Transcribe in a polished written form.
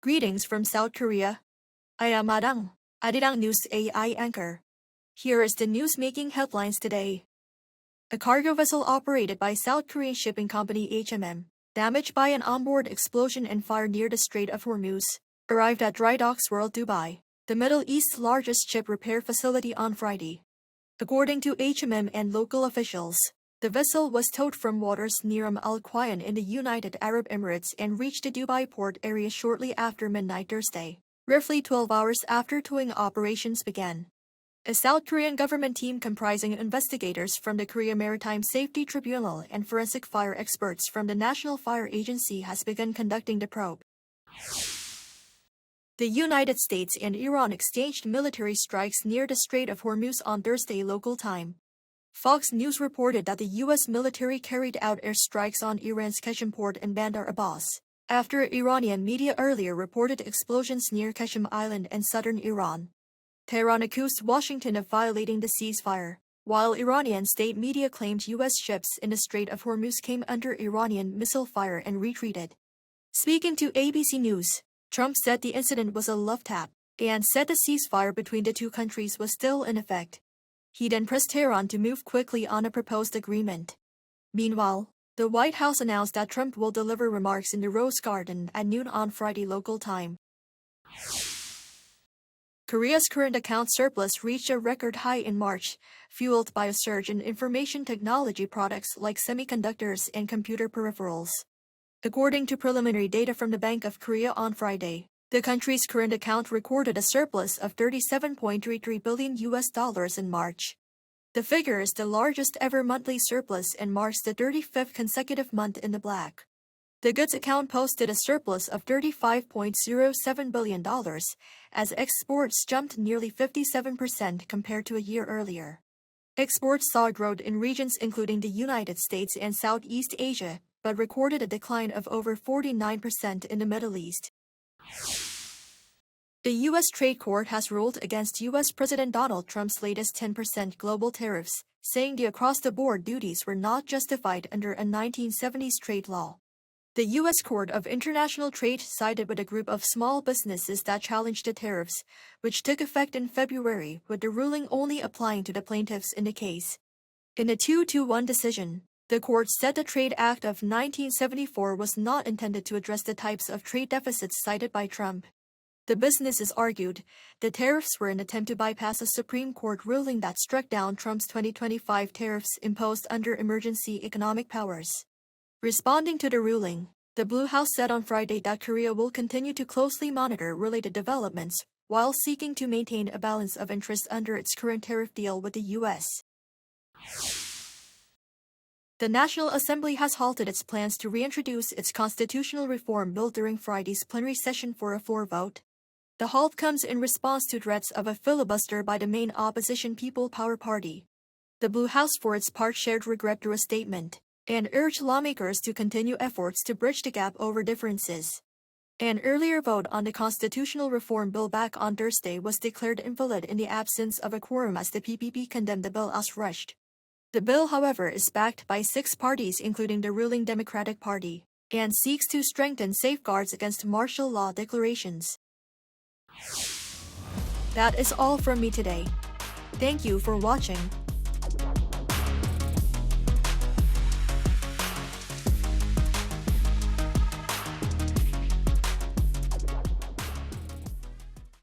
Greetings from South Korea. I am Arirang News AI anchor. Here is the news making headlines today. A cargo vessel operated by South Korean shipping company damaged by an onboard explosion and fire near the Strait of Hormuz, arrived at Dry Docks World Dubai, the Middle East's largest ship repair facility on Friday. According to and local officials, the vessel was towed from waters near Al Quoin in the United Arab Emirates and reached the Dubai port area shortly after midnight Thursday, roughly 12 hours after towing operations began. A South Korean government team comprising investigators from the Korea Maritime Safety Tribunal and forensic fire experts from the National Fire Agency has begun conducting the probe. The United States and Iran exchanged military strikes near the Strait of Hormuz on Thursday local time. Fox News reported that the U.S. military carried out airstrikes on Iran's Qeshm port in Bandar Abbas, after Iranian media earlier reported explosions near Qeshm Island in southern Iran. Tehran accused Washington of violating the ceasefire, while Iranian state media claimed U.S. ships in the Strait of Hormuz came under Iranian missile fire and retreated. Speaking to ABC News, Trump said the incident was a love tap, and said the ceasefire between the two countries was still in effect. He then pressed Tehran to move quickly on a proposed agreement. Meanwhile, the White House announced that Trump will deliver remarks in the Rose Garden at noon on Friday local time. Korea's current account surplus reached a record high in March, fueled by a surge in information technology products like semiconductors and computer peripherals. According to preliminary data from the Bank of Korea on Friday, the country's current account recorded a surplus of $37.33 billion in March. The figure is the largest ever monthly surplus and marks the 35th consecutive month in the black. The goods account posted a surplus of $35.07 billion, as exports jumped nearly 57% compared to a year earlier. Exports saw growth in regions including the United States and Southeast Asia, but recorded a decline of over 49% in the Middle East. The U.S. Trade Court has ruled against U.S. President Donald Trump's latest 10% global tariffs, saying the across-the-board duties were not justified under a 1970s trade law. The U.S. Court of International Trade sided with a group of small businesses that challenged the tariffs, which took effect in February, with the ruling only applying to the plaintiffs in the case. In a 2-1 decision, the court said the Trade Act of 1974 was not intended to address the types of trade deficits cited by Trump. The businesses argued the tariffs were an attempt to bypass a Supreme Court ruling that struck down Trump's 2025 tariffs imposed under emergency economic powers. Responding to the ruling, the Blue House said on Friday that Korea will continue to closely monitor related developments while seeking to maintain a balance of interest under its current tariff deal with the U.S. The National Assembly has halted its plans to reintroduce its constitutional reform bill during Friday's plenary session for a floor vote. The halt comes in response to threats of a filibuster by the main opposition People Power Party. The Blue House for its part shared regret through a statement, and urged lawmakers to continue efforts to bridge the gap over differences. An earlier vote on the constitutional reform bill back on Thursday was declared invalid in the absence of a quorum as the PPP condemned the bill as rushed. The bill, however, is backed by 6 parties including the ruling Democratic Party, and seeks to strengthen safeguards against martial law declarations. That is all from me today. Thank you for watching.